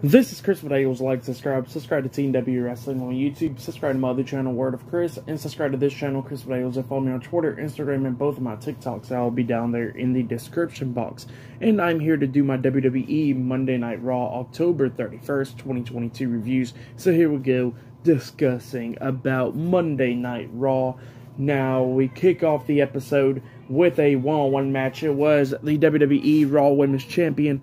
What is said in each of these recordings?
This is Chris with Eagles. Like, subscribe to Team W Wrestling on YouTube, subscribe to my other channel, Word of Chris, and subscribe to this channel, Chris with Eagles, and follow me on Twitter, Instagram, and both of my TikToks. I'll be down there in the description box. And I'm here to do my WWE Monday Night Raw October 31st, 2022 reviews. So here we go, discussing about Monday Night Raw. Now, we kick off the episode with a one-on-one match. It was the WWE Raw Women's Champion,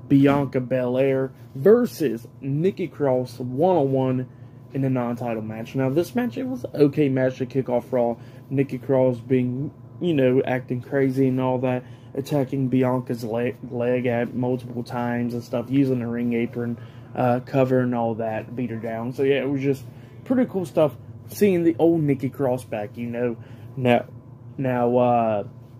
Bianca Belair, versus Nikki Cross one-on-one in a non-title match. Now, this match, it was an okay match to kick off Raw. Nikki Cross being, acting crazy and all that, attacking Bianca's leg at multiple times and stuff, using the ring apron, cover and all that, beat her down. So, yeah, it was just pretty cool stuff, seeing the old Nikki Cross back,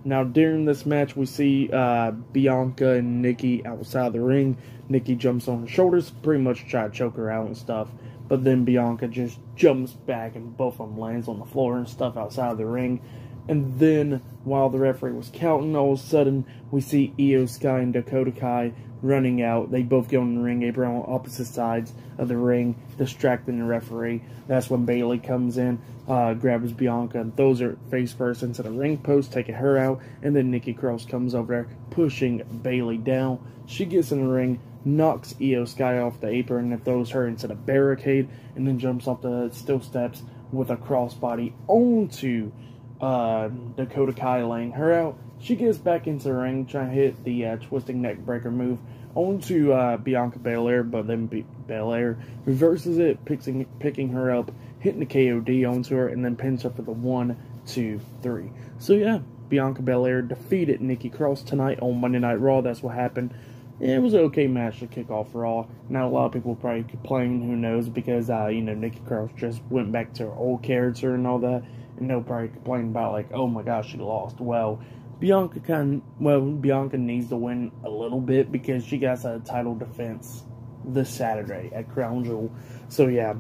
Now, during this match, we see Bianca and Nikki outside the ring. Nikki jumps on her shoulders, pretty much try to choke her out and stuff. But then Bianca just jumps back and both of them lands on the floor and stuff outside the ring. And then, while the referee was counting, all of a sudden, we see Io Sky and Dakota Kai running out. They both get on the ring apron on opposite sides of the ring, distracting the referee. That's when Bayley comes in, grabs Bianca, and throws her face first into the ring post, taking her out. And then Nikki Cross comes over there, pushing Bayley down. She gets in the ring, knocks Io Sky off the apron, and throws her into the barricade, and then jumps off the steel steps with a crossbody onto Dakota Kai, laying her out. She gets back into the ring, trying to hit the twisting neck breaker move onto Bianca Belair, but then Belair reverses it, picking her up, hitting the KOD onto her, and then pins her for the 1, 2, 3. So yeah, Bianca Belair defeated Nikki Cross tonight on Monday Night Raw. That's what happened. It was an okay match to kick off Raw. Now, a lot of people probably complain, who knows, because, Nikki Cross just went back to her old character and all that, and they'll probably complain about, like, oh my gosh, she lost. Well, Bianca needs to win a little bit because she got a title defense this Saturday at Crown Jewel. So, yeah,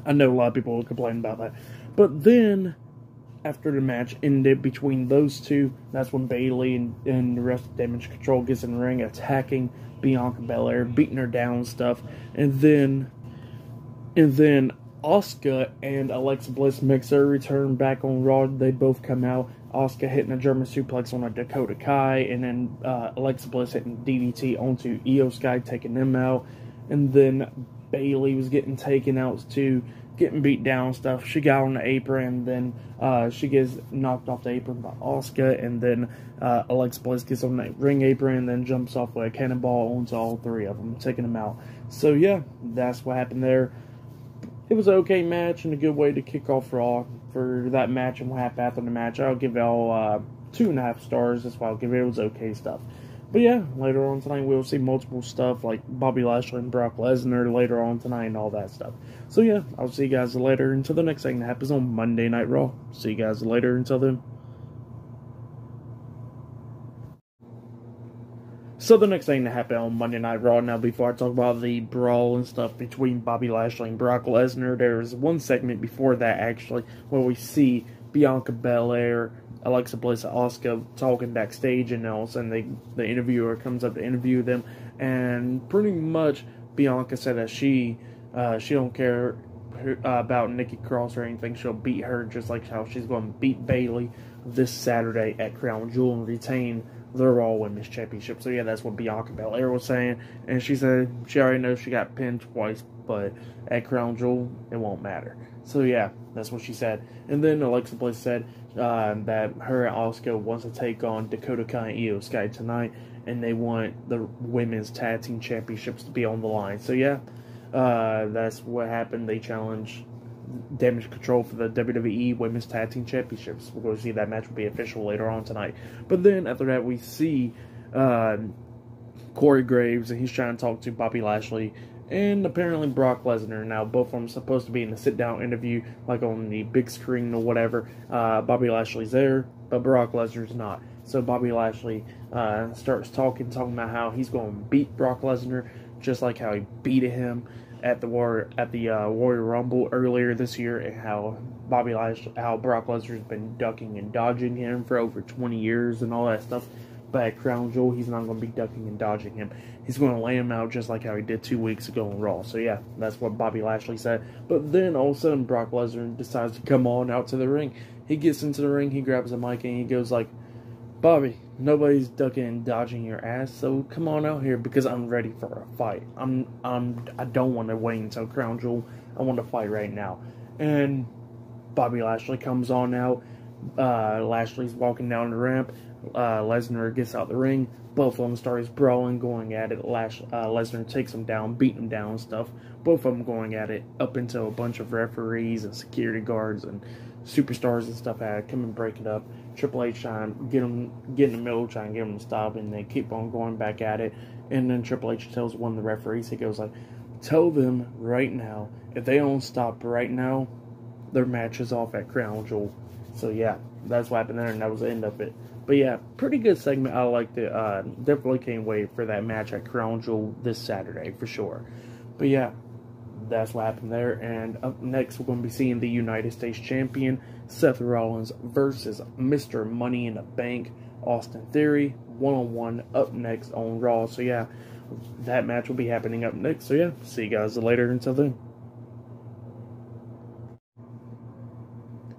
I know a lot of people will complain about that. But then, after the match ended between those two, that's when Bayley and the rest of Damage Control gets in the ring, attacking Bianca Belair, beating her down and stuff. And then Asuka and Alexa Bliss makes their return back on Raw. They both come out. Asuka hitting a German suplex on a Dakota Kai, and then Alexa Bliss hitting DDT onto Io Sky, taking them out. And then Bayley was getting taken out too, getting beat down and stuff. She got on the apron, and then she gets knocked off the apron by Asuka, and then Alexa Bliss gets on the ring apron and then jumps off with a cannonball onto all three of them, taking them out. So yeah, that's what happened there. It was an okay match and a good way to kick off Raw for that match and what happened after the match. I'll give it all 2.5 stars. That's why I'll give it. It was okay stuff. But yeah, later on tonight we'll see multiple stuff like Bobby Lashley and Brock Lesnar later on tonight and all that stuff. So yeah, I'll see you guys later until the next thing that happens on Monday Night Raw. See you guys later until then. So the next thing that happened on Monday Night Raw, now before I talk about the brawl and stuff between Bobby Lashley and Brock Lesnar, there's one segment before that actually where we see Bianca Belair, Alexa Bliss, and Asuka talking backstage, and all of a sudden the interviewer comes up to interview them, and pretty much Bianca said that she don't care about Nikki Cross or anything. She'll beat her just like how she's going to beat Bayley this Saturday at Crown Jewel and retain the Raw Women's Championship. So yeah, that's what Bianca Belair was saying, and she said she already knows she got pinned twice, but at Crown Jewel it won't matter. So yeah, that's what she said. And then Alexa Bliss said that her and Asuka wants to take on Dakota Kai and Io Sky tonight, and they want the Women's Tag Team Championships to be on the line. So yeah, that's what happened. They challenged Damage Control for the WWE Women's Tag Team Championships. We're going to see that match will be official later on tonight. But then after that, we see Corey Graves, and he's trying to talk to Bobby Lashley and apparently Brock Lesnar. Now, both of them supposed to be in a sit-down interview, like on the big screen or whatever. Bobby Lashley's there, but Brock Lesnar's not. So Bobby Lashley starts talking about how he's going to beat Brock Lesnar, just like how he beat him at the Warrior Rumble earlier this year, and how Brock Lesnar's been ducking and dodging him for over 20 years and all that stuff. But at Crown Jewel, he's not going to be ducking and dodging him. He's going to lay him out just like how he did 2 weeks ago on Raw. So yeah, that's what Bobby Lashley said. But then all of a sudden, Brock Lesnar decides to come on out to the ring. He gets into the ring, he grabs a mic, and he goes like, Bobby, nobody's ducking and dodging your ass, so come on out here because I'm ready for a fight. I don't want to wait until Crown Jewel. I want to fight right now. And Bobby Lashley comes on out. Lashley's walking down the ramp. Lesnar gets out the ring. Both of them starts brawling, going at it. Lesnar takes him down, beating him down and stuff. Both of them going at it up until a bunch of referees and security guards and superstars and stuff had come and break it up. Triple H trying to get in the middle, trying to get them to stop, and they keep on going back at it. And then Triple H tells one of the referees, he goes like, tell them right now, if they don't stop right now, their match is off at Crown Jewel. So yeah, that's what happened there, and that was the end of it. But yeah, pretty good segment. I liked it. Definitely can't wait for that match at Crown Jewel this Saturday for sure. But yeah, that's what happened there. And up next, we're going to be seeing the United States Champion Seth Rollins versus Mr. Money in the Bank Austin Theory, one-on-one up next on Raw. So yeah, that match will be happening up next. So yeah, see you guys later. Until then.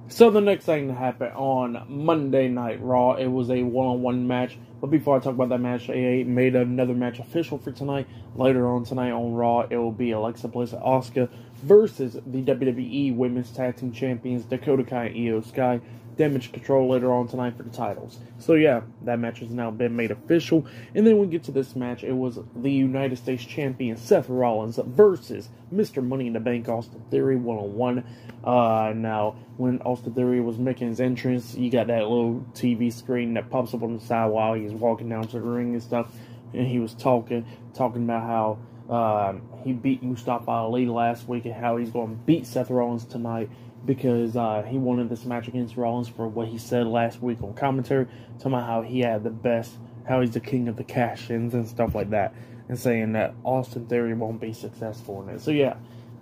So the next thing that happened on Monday Night Raw, it was a one-on-one match. But before I talk about that match, they made another match official for tonight. Later on tonight on Raw, it will be Alexa Bliss and Asuka versus the WWE Women's Tag Team Champions Dakota Kai and Io Sky. Damage Control later on tonight for the titles. So yeah, that match has now been made official. And then we get to this match. It was the United States Champion Seth Rollins versus Mr. Money in the Bank Austin Theory one-on-one. Now, when Austin Theory was making his entrance, you got that little TV screen that pops up on the side while he's walking down to the ring and stuff. And he was talking about how he beat Mustafa Ali last week and how he's going to beat Seth Rollins tonight, because he wanted this match against Rollins for what he said last week on commentary, talking about how he had the best, how he's the king of the cash-ins and stuff like that, and saying that Austin Theory won't be successful in it. So yeah,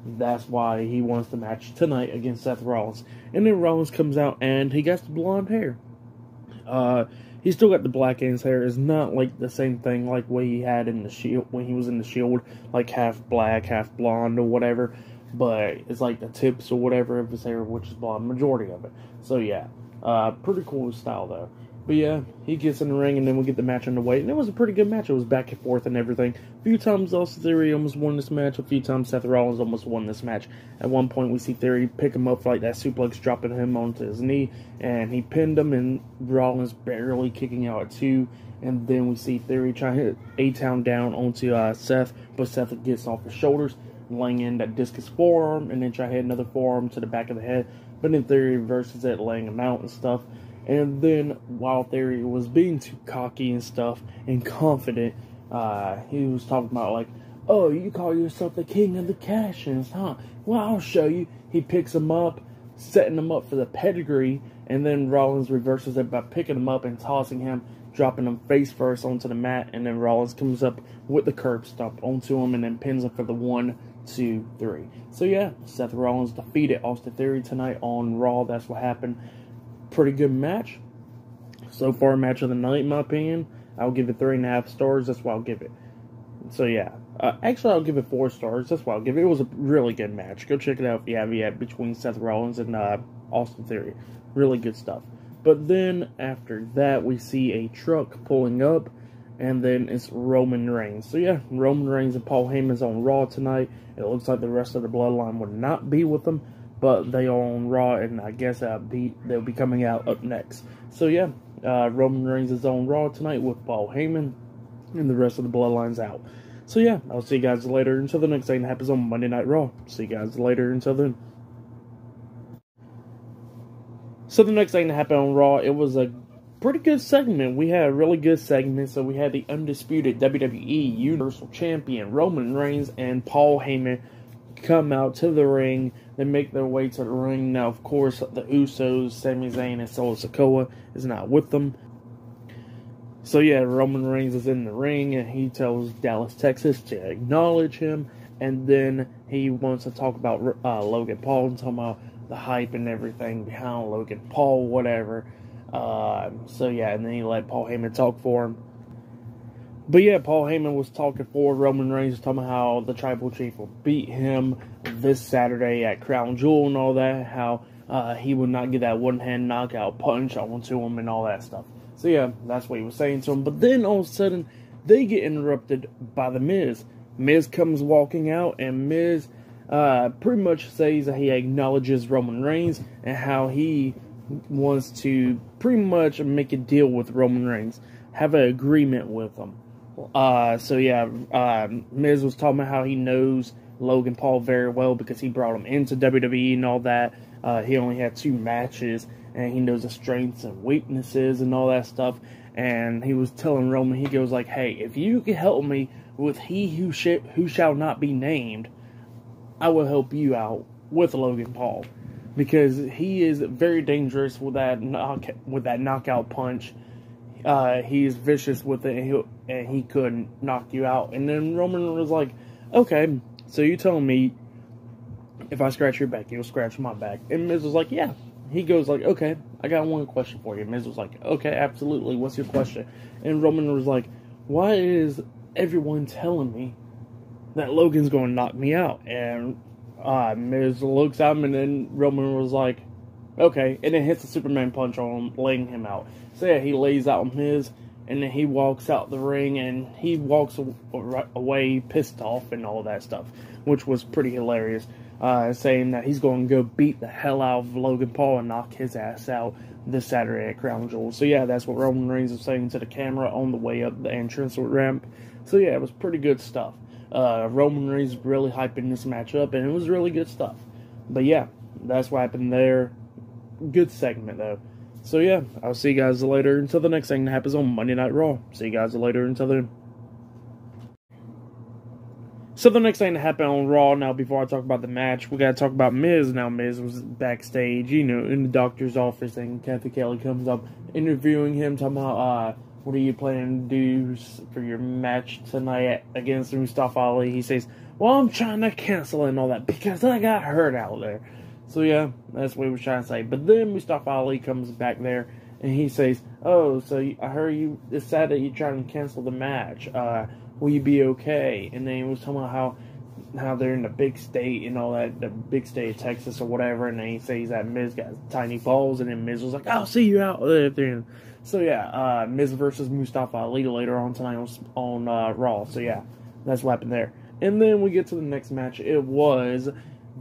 that's why he wants the match tonight against Seth Rollins. And then Rollins comes out and he got the blonde hair. He's still got the black in his hair. It's not like the same thing like what he had in the Shield, when he was in the Shield, like half black, half blonde or whatever. But it's like the tips or whatever of his hair, which is blonde, majority of it. So yeah, pretty cool style though. But yeah, he gets in the ring and then we get the match underway. And it was a pretty good match. It was back and forth and everything. A few times Austin Theory almost won this match. A few times Seth Rollins almost won this match. At one point we see Theory pick him up for like that suplex, dropping him onto his knee. And he pinned him, and Rollins barely kicking out at 2. And then we see Theory try to hit A-Town down onto Seth. But Seth gets off his shoulders, laying in that discus forearm, and then try to hit another forearm to the back of the head. But then Theory reverses it, laying him out and stuff. And then, while Theory was being too cocky and stuff, and confident, he was talking about like, oh, you call yourself the king of the cash-ins, huh? Well, I'll show you. He picks him up, setting him up for the pedigree, and then Rollins reverses it by picking him up and tossing him, dropping him face first onto the mat, and then Rollins comes up with the curb stomp onto him and then pins him for the 1, 2, 3. So yeah, Seth Rollins defeated Austin Theory tonight on Raw. That's what happened. Pretty good match. So far, match of the night, in my opinion. I'll give it 3.5 stars. That's what I'll give it. So yeah. Actually, I'll give it 4 stars. That's what I'll give it. It was a really good match. Go check it out if you have yet, between Seth Rollins and Austin Theory. Really good stuff. But then, after that, we see a truck pulling up, and then it's Roman Reigns. So yeah, Roman Reigns and Paul Heyman's on Raw tonight. It looks like the rest of the Bloodline would not be with them, but they are on Raw, and I guess they'll be coming out up next. So yeah, Roman Reigns is on Raw tonight with Paul Heyman, and the rest of the Bloodline's out. So yeah, I'll see you guys later until the next thing that happens on Monday Night Raw. See you guys later until then. So the next thing that happened on Raw, it was a pretty good segment. We had a really good segment. So we had the undisputed WWE Universal Champion Roman Reigns and Paul Heyman come out to the ring. They make their way to the ring. Now, of course, the Usos, Sami Zayn, and Solo Sikoa is not with them. So yeah, Roman Reigns is in the ring, and he tells Dallas, Texas to acknowledge him. And then he wants to talk about Logan Paul and talk about the hype and everything behind Logan Paul, whatever. So yeah, and then he let Paul Heyman talk for him. But yeah, Paul Heyman was talking for Roman Reigns, talking about how the Tribal Chief will beat him this Saturday at Crown Jewel and all that, how he would not get that one-hand knockout punch onto him and all that stuff. So yeah, that's what he was saying to him. But then all of a sudden, they get interrupted by The Miz. Miz comes walking out, and Miz pretty much says that he acknowledges Roman Reigns and how he wants to pretty much make a deal with Roman Reigns, have an agreement with him. So yeah, Miz was talking about how he knows Logan Paul very well because he brought him into WWE and all that. He only had 2 matches, and he knows the strengths and weaknesses and all that stuff. And he was telling Roman, he goes like, hey, if you can help me with he who shall not be named, I will help you out with Logan Paul. Because he is very dangerous with that knockout punch. He is vicious with it, and he could knock you out. And then Roman was like, okay, so you telling me if I scratch your back, you'll scratch my back. And Miz was like, yeah. He goes like, okay, I got one question for you. Miz was like, okay, absolutely, what's your question? And Roman was like, why is everyone telling me that Logan's going to knock me out? And Miz looks at him, and then Roman was like, okay, and then hits a Superman punch on him, laying him out. So yeah, he lays out on Miz, and then he walks out the ring, and he walks away pissed off and all that stuff, which was pretty hilarious, saying that he's going to go beat the hell out of Logan Paul and knock his ass out this Saturday at Crown Jewel. So yeah, that's what Roman Reigns was saying to the camera on the way up the entrance ramp. So yeah, it was pretty good stuff. Roman Reigns really hyping this match up, and it was really good stuff. But yeah, that's what happened there. Good segment, though. So yeah, I'll see you guys later until the next thing that happens on Monday Night Raw. See you guys later until then. So the next thing that happened on Raw, now before I talk about the match, we gotta talk about Miz. Now Miz was backstage, you know, in the doctor's office, and Kathy Kelly comes up interviewing him, talking about, what are you planning to do for your match tonight against Mustafa Ali? He says, well, I'm trying to cancel and all that because I got hurt out there. So yeah, that's what he was trying to say. But then Mustafa Ali comes back there, and he says, oh, so I heard you decided you're trying to cancel the match. Will you be okay? And then he was talking about how they're in the big state and all that, the big state of Texas or whatever. And then he says that Miz got tiny balls, and then Miz was like, I'll see you out there. So yeah, Miz versus Mustafa Ali later on tonight on Raw. So yeah, that's what happened there. And then we get to the next match. It was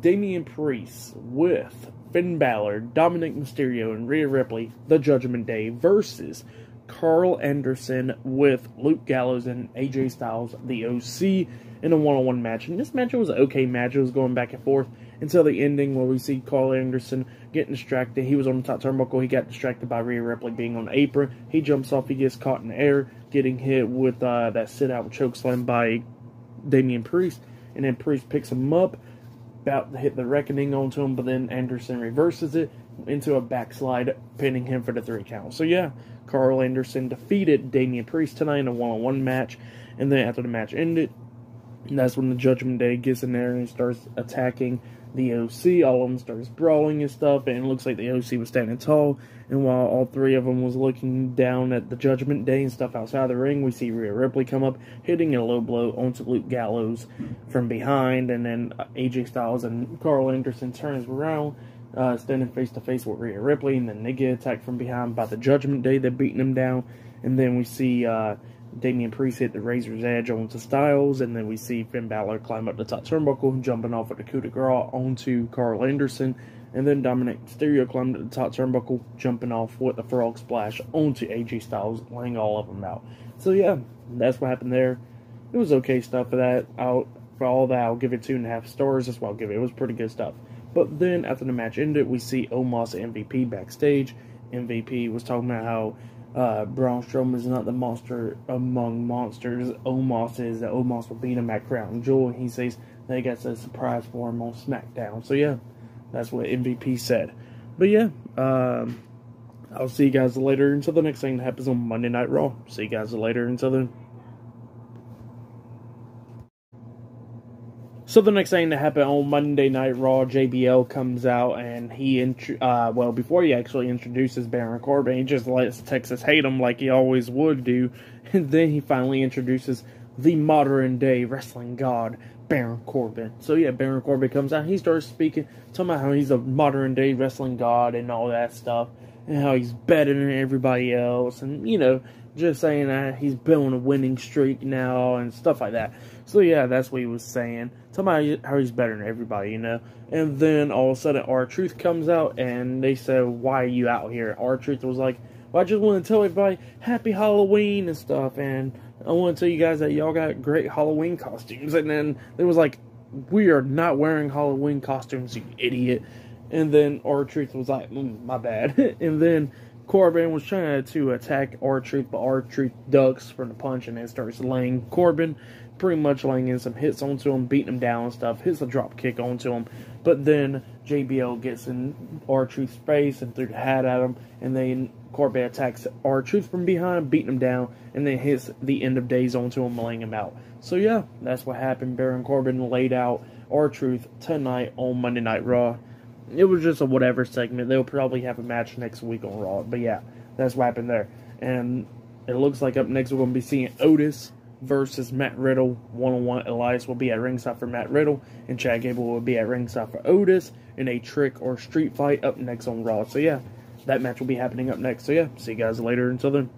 Damian Priest with Finn Balor, Dominic Mysterio, and Rhea Ripley, the Judgment Day, versus Carl Anderson with Luke Gallows and AJ Styles, the OC, in a one-on-one match. And this match was an okay match. It was going back and forth until the ending, where we see Carl Anderson getting distracted. He was on the top turnbuckle. He got distracted by Rhea Ripley being on the apron. He jumps off. He gets caught in the air, getting hit with that sit-out chokeslam by Damian Priest. And then Priest picks him up, about to hit the reckoning onto him, but then Anderson reverses it into a backslide, pinning him for the 3 count. So yeah, Carl Anderson defeated Damian Priest tonight in a one-on-one match, and then after the match ended, that's when the Judgment Day gets in there and starts attacking the OC. All of them starts brawling and stuff, and it looks like the OC was standing tall, and while all 3 of them was looking down at the Judgment Day and stuff outside the ring, we see Rhea Ripley come up, hitting a low blow onto Luke Gallows from behind, and then AJ Styles and Carl Anderson turns around, standing face to face with Rhea Ripley, and then they get attacked from behind by the Judgment Day. They're beating them down, and then we see Damian Priest hit the Razor's Edge onto Styles, and then we see Finn Balor climb up the top turnbuckle, jumping off with the coup de grace onto Carl Anderson, and then Dominic Mysterio climbed up the top turnbuckle, jumping off with the frog splash onto AJ Styles, laying all of them out. So yeah, that's what happened there. It was okay stuff for that. For all that, I'll give it 2.5 stars. That's what I'll give it. It was pretty good stuff. But then, after the match ended, we see Omos and MVP backstage. MVP was talking about how Braun Strowman is not the monster among monsters. Omos is. That Omos will beat him at Crown Jewel. And he says they got a surprise for him on SmackDown. So yeah, that's what MVP said. But yeah, I'll see you guys later until the next thing that happens on Monday Night Raw. See you guys later until then. So the next thing that happened on Monday Night Raw, JBL comes out and he, well, before he actually introduces Baron Corbin, he just lets Texas hate him like he always would do. And then he finally introduces the modern day wrestling god, Baron Corbin. So yeah, Baron Corbin comes out, he starts speaking, talking about how he's a modern day wrestling god and all that stuff. And how he's better than everybody else. And, you know, just saying that he's building a winning streak now and stuff like that. So yeah, that's what he was saying. Talking about how he's better than everybody, you know. And then all of a sudden R-Truth comes out and they said, why are you out here? R-Truth was like, well, I just want to tell everybody Happy Halloween and stuff. And I want to tell you guys that y'all got great Halloween costumes. And then it was like, we are not wearing Halloween costumes, you idiot. And then R-Truth was like, my bad. And then Corbin was trying to attack R-Truth, but R-Truth ducks from the punch and then starts laying Corbin, pretty much laying in some hits onto him, beating him down and stuff, hits a drop kick onto him. But then JBL gets in R-Truth's face and threw the hat at him, and then Corbin attacks R-Truth from behind, beating him down, and then hits the end of days onto him, laying him out. So yeah, that's what happened. Baron Corbin laid out R-Truth tonight on Monday Night Raw. It was just a whatever segment. They'll probably have a match next week on Raw. But yeah, that's what happened there. And it looks like up next we're going to be seeing Otis versus Matt Riddle. One-on-one. Elias will be at ringside for Matt Riddle. And Chad Gable will be at ringside for Otis in a trick or street fight up next on Raw. So yeah, that match will be happening up next. So yeah, see you guys later. Until then.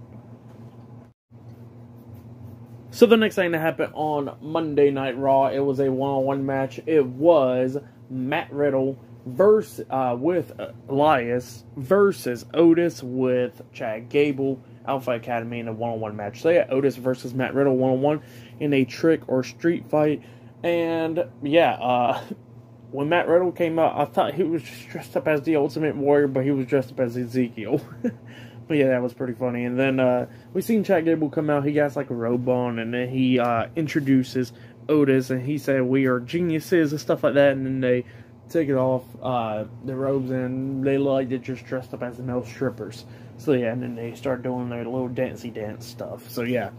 So the next thing that happened on Monday Night Raw, it was a one-on-one match. It was Matt Riddle with Elias versus Otis with Chad Gable, Alpha Academy in a one-on-one match. So yeah, Otis versus Matt Riddle one-on-one in a trick or street fight. And yeah, when Matt Riddle came out, I thought he was just dressed up as the Ultimate Warrior, but he was dressed up as Ezekiel. But yeah, that was pretty funny. And then we seen Chad Gable come out. He got like a robe on, and then he introduces Otis, and he said, "We are geniuses," and stuff like that. And then they take it off the robes, and they look like they're just dressed up as the male strippers. So yeah, and then they start doing their little dancey dance stuff. So yeah,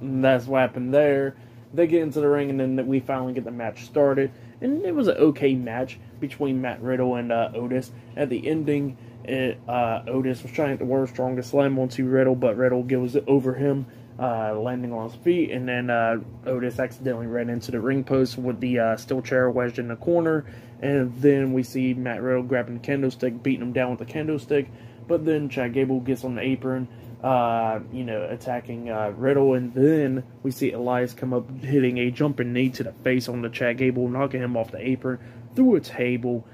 that's what happened there. They get into the ring, and then we finally get the match started. And it was an okay match between Matt Riddle and Otis. At the ending, Otis was trying to work strongest slam onto Riddle, but Riddle goes over him, landing on his feet, and then Otis accidentally ran into the ring post with the steel chair wedged in the corner. And then we see Matt Riddle grabbing the candlestick, beating him down with the candlestick. But then Chad Gable gets on the apron, attacking Riddle. And then we see Elias come up, hitting a jumping knee to the face on the Chad Gable, knocking him off the apron through a table.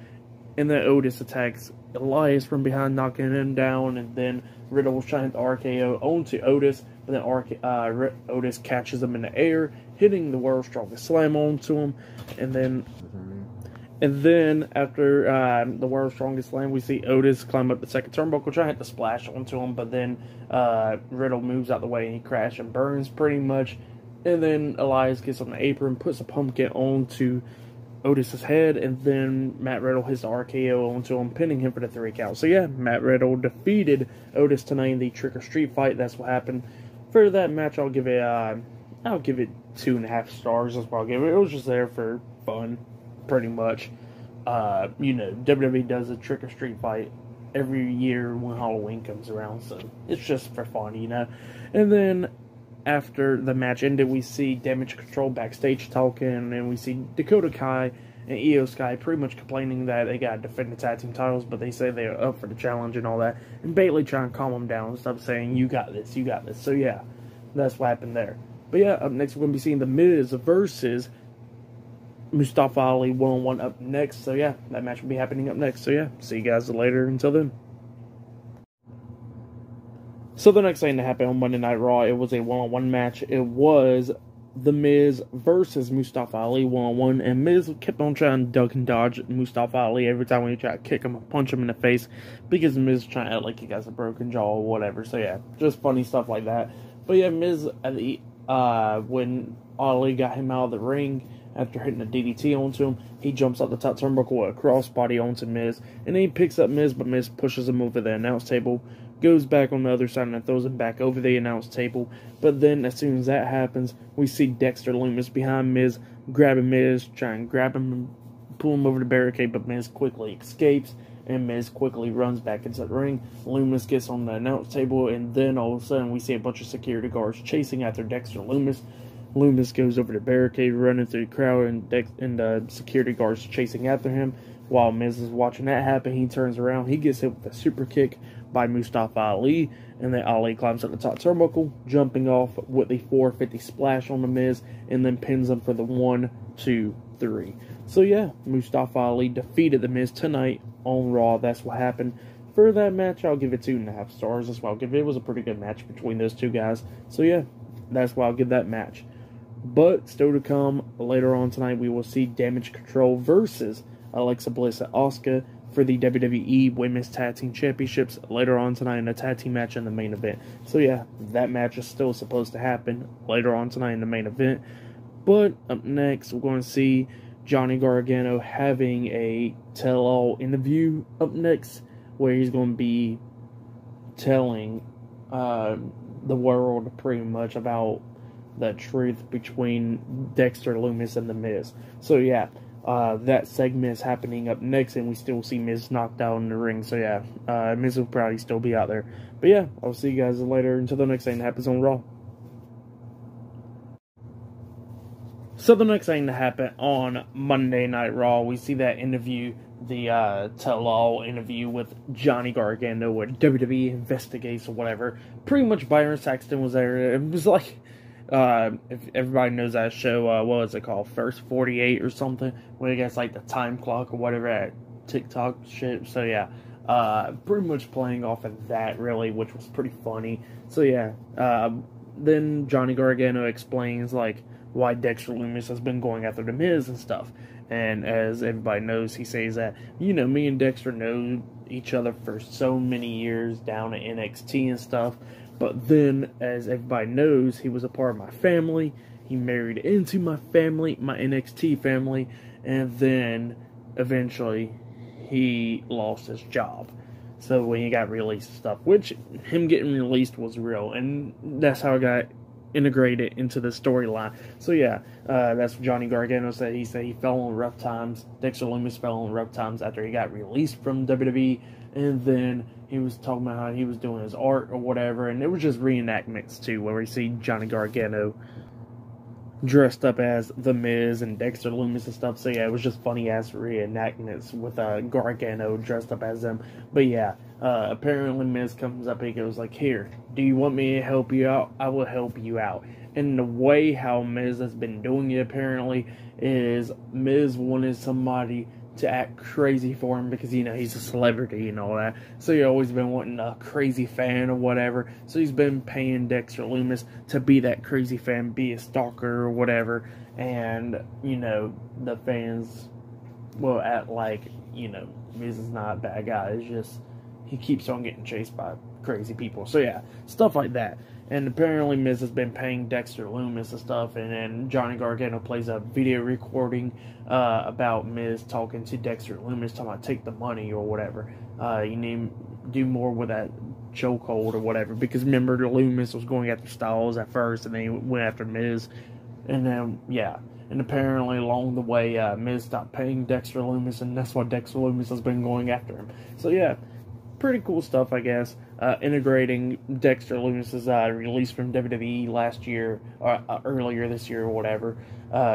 And then Otis attacks Elias from behind, knocking him down. And then Riddle was trying to RKO onto Otis, but then Otis catches him in the air, hitting the World's Strongest Slam onto him. And then after the World's Strongest Slam, we see Otis climb up the second turnbuckle, trying to splash onto him, but then Riddle moves out the way and he crashes and burns pretty much. And then Elias gets on the apron, puts a pumpkin onto Otis's head, and then Matt Riddle hits the RKO onto him, pinning him for the 3 count. So yeah, Matt Riddle defeated Otis tonight in the Trick or Street fight. That's what happened. For that match, I'll give it 2.5 stars. That's what I'll give it. It was just there for fun, pretty much. WWE does a Trick or Street fight every year when Halloween comes around, so it's just for fun, you know. And then after the match ended, we see Damage Control backstage talking, and we see Dakota Kai and Io Sky pretty much complaining that they got to defend the tag team titles, but they say they're up for the challenge and all that. And Bayley trying to calm them down and stop saying, "You got this, you got this." So yeah, that's what happened there. But yeah, up next we're going to be seeing The Miz versus Mustafa Ali one-on-one up next. So yeah, that match will be happening up next. So yeah, see you guys later. Until then. So the next thing that happened on Monday Night Raw, it was a one-on-one match. It was The Miz versus Mustafa Ali one-on-one, and Miz kept on trying to duck and dodge Mustafa Ali every time when he tried to kick him or punch him in the face, because Miz trying to act like he got a broken jaw or whatever. So yeah, just funny stuff like that. But yeah, Miz at the when Ali got him out of the ring after hitting a DDT onto him, he jumps up the top turnbuckle with a crossbody onto Miz, and then he picks up Miz, but Miz pushes him over the announce table. goes back on the other side and throws him back over the announce table. But then, as soon as that happens, we see Dexter Lumis behind Miz, grabbing Miz, trying to grab him and pull him over the barricade, but Miz quickly escapes, and Miz quickly runs back into the ring. Lumis gets on the announce table, and then all of a sudden we see a bunch of security guards chasing after Dexter Lumis. Lumis goes over the barricade, running through the crowd, and the security guards chasing after him. While Miz is watching that happen, he turns around, he gets hit with a super kick by Mustafa Ali, and then Ali climbs up the top turnbuckle, jumping off with the 450 splash on the Miz, and then pins him for the 1, 2, 3. So yeah, Mustafa Ali defeated the Miz tonight on Raw. That's what happened. For that match, I'll give it 2.5 stars as well. It was a pretty good match between those two guys. So yeah, that's why I'll give that match. But still to come, later on tonight, we will see Damage Control versus Alexa Bliss and Asuka for the WWE Women's Tag Team Championships later on tonight in a tag team match in the main event. So yeah, that match is still supposed to happen later on tonight in the main event. But up next, we're going to see Johnny Gargano having a tell-all interview up next, where he's going to be telling the world pretty much about the truth between Dexter Lumis and The Miz. So yeah, that segment is happening up next, and we still see Miz knocked out in the ring. So yeah, Miz will probably still be out there. But yeah, I'll see you guys later until the next thing that happens on Raw. So the next thing to happen on Monday Night Raw, we see that interview, the tell-all interview with Johnny Gargano, where WWE investigates or whatever. Pretty much Byron Saxton was there. It was like, if everybody knows that show, what is it called? First 48 or something, where it gets like the time clock or whatever at TikTok shit. So yeah, pretty much playing off of that really, which was pretty funny. So yeah, then Johnny Gargano explains like why Dexter Lumis has been going after The Miz and stuff. And as everybody knows, he says that, you know, me and Dexter know each other for so many years down at NXT and stuff. But then, as everybody knows, he was a part of my family. He married into my family, my NXT family. And then, eventually, he lost his job. So when he got released and stuff, which him getting released was real. And that's how I got integrated into the storyline. So yeah, that's what Johnny Gargano said. He said he fell on rough times. Dexter Lumis fell on rough times after he got released from WWE, and then he was talking about how he was doing his art or whatever, and it was just reenactments too, where we see Johnny Gargano dressed up as The Miz and Dexter Lumis and stuff. So yeah, it was just funny ass reenactments with Gargano dressed up as them. But yeah, apparently Miz comes up and he goes like, "Here, do you want me to help you out? I will help you out." And the way how Miz has been doing it apparently is Miz wanted somebody to act crazy for him because, you know, he's a celebrity and all that. So he's always been wanting a crazy fan or whatever. So he's been paying Dexter Lumis to be that crazy fan, be a stalker or whatever. And, you know, the fans will act like, you know, Miz is not a bad guy. It's just he keeps on getting chased by crazy people. So yeah, stuff like that. And apparently Miz has been paying Dexter Lumis and stuff, and then Johnny Gargano plays a video recording about Miz talking to Dexter Lumis, talking about take the money or whatever. You need to do more with that chokehold or whatever, because remember the Lumis was going after Styles at first, and then he went after Miz, and then yeah. And apparently along the way, Miz stopped paying Dexter Lumis, and that's why Dexter Lumis has been going after him. So yeah, pretty cool stuff, I guess. Integrating Dexter Lumis's release from WWE last year, or earlier this year or whatever,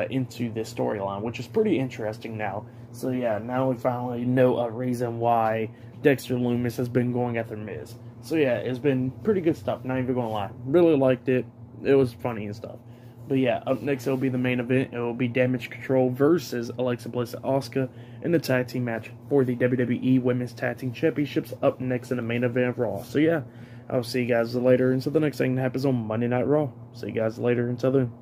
into this storyline, which is pretty interesting now. So yeah, now we finally know a reason why Dexter Lumis has been going after Miz. So yeah, it's been pretty good stuff, not even gonna lie. Really liked it. It was funny and stuff. But yeah, up next it'll be the main event. It will be Damage Control versus Alexa Bliss and Asuka in the tag team match for the WWE Women's Tag Team Championships up next in the main event of Raw. So yeah, I'll see you guys later until the next thing that happens on Monday Night Raw. See you guys later until then.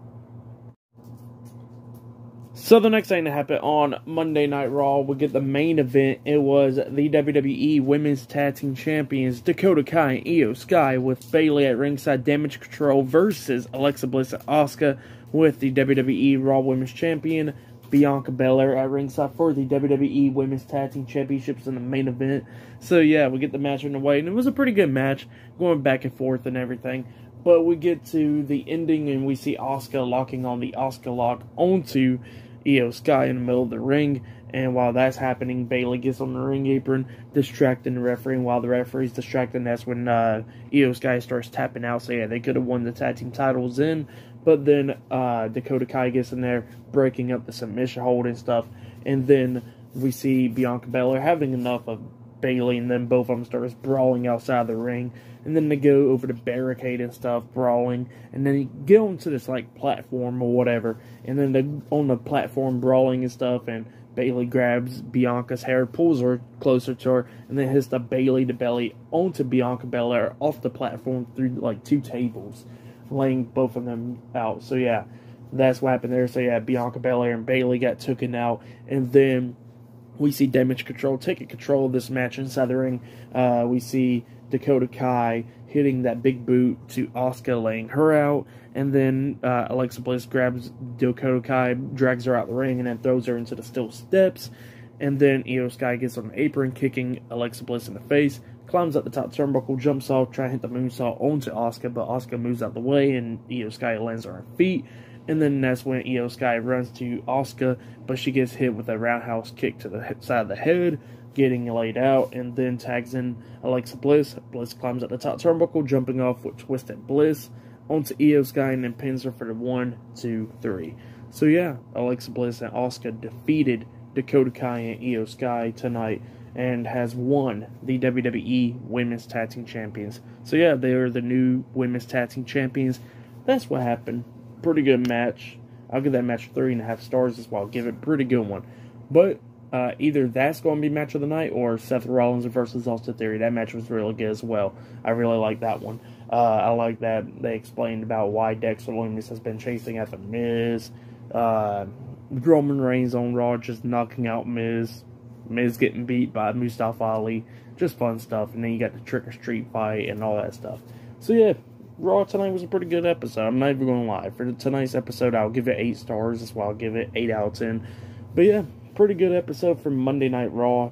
So the next thing that happened on Monday Night Raw, we get the main event. It was the WWE Women's Tag Team Champions Dakota Kai and Io Sky with Bayley at ringside. Damage Control versus Alexa Bliss and Asuka with the WWE Raw Women's Champion Bianca Belair at ringside for the WWE Women's Tag Team Championships in the main event. So yeah, we get the match underway, and it was a pretty good match, going back and forth and everything. But we get to the ending, and we see Asuka locking on the Asuka lock onto Io Sky in the middle of the ring. And while that's happening, Bayley gets on the ring apron, distracting the referee. And while the referee's distracting, that's when Io Sky starts tapping out. So yeah, they could have won the tag team titles in. But then Dakota Kai gets in there, breaking up the submission hold and stuff. And then we see Bianca Belair having enough of Bayley, and then both of them starts brawling outside the ring. And then they go over the barricade and stuff, brawling. And then they get onto this like platform or whatever. And then they're on the platform brawling and stuff. And Bayley grabs Bianca's hair, pulls her closer to her, and then hits the Bayley to belly onto Bianca Belair off the platform through like 2 tables, laying both of them out. So yeah, that's what happened there. So yeah, Bianca Belair and Bayley got taken out, and then we see Damage Control taking control of this match inside the ring. We see Dakota Kai hitting that big boot to Asuka, laying her out. And then Alexa Bliss grabs Dakota Kai, drags her out the ring, and then throws her into the steel steps. And then Io Sky gets on the apron, kicking Alexa Bliss in the face. Climbs up the top turnbuckle, jumps off, trying to hit the moonsault onto Asuka, but Asuka moves out the way, and Io Sky lands on her feet. And then that's when Io Sky runs to Asuka, but she gets hit with a roundhouse kick to the side of the head, getting laid out, and then tags in Alexa Bliss. Bliss climbs up the top turnbuckle, jumping off with Twisted Bliss onto Io Sky, and then pins her for the 1, 2, 3. So yeah, Alexa Bliss and Asuka defeated Dakota Kai and Io Sky tonight, and has won the WWE Women's Tag Team Champions. So yeah, they are the new Women's Tag Team Champions. That's what happened. Pretty good match. I'll give that match 3.5 stars as well. I'll give it a pretty good one. But either that's going to be match of the night, or Seth Rollins versus Austin Theory. That match was really good as well. I really like that one. I like that they explained about why Dexter Lumis has been chasing after Miz. Roman Reigns on Raw just knocking out Miz. Miz getting beat by Mustafa Ali. Just fun stuff. And then you got the Trick or Street fight and all that stuff. So yeah, Raw tonight was a pretty good episode. I'm not even going to lie. For tonight's episode, I'll give it 8 stars. That's why I'll give it 8 out of 10. But yeah, pretty good episode for Monday Night Raw.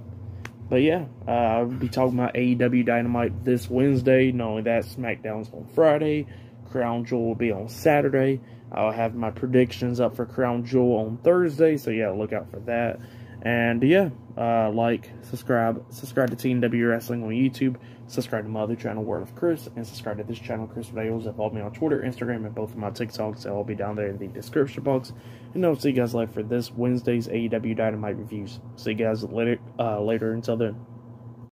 But yeah, I'll be talking about AEW Dynamite this Wednesday. Not only that, SmackDown's on Friday. Crown Jewel will be on Saturday. I'll have my predictions up for Crown Jewel on Thursday. So yeah, look out for that. And yeah, like, subscribe to TNW Wrestling on YouTube. Subscribe to my other channel, Word of Chris. And subscribe to this channel, Chris Videos. Follow me on Twitter, Instagram, and both of my TikToks. They'll all be down there in the description box. And I'll see you guys later for this Wednesday's AEW Dynamite reviews. See you guys later until then.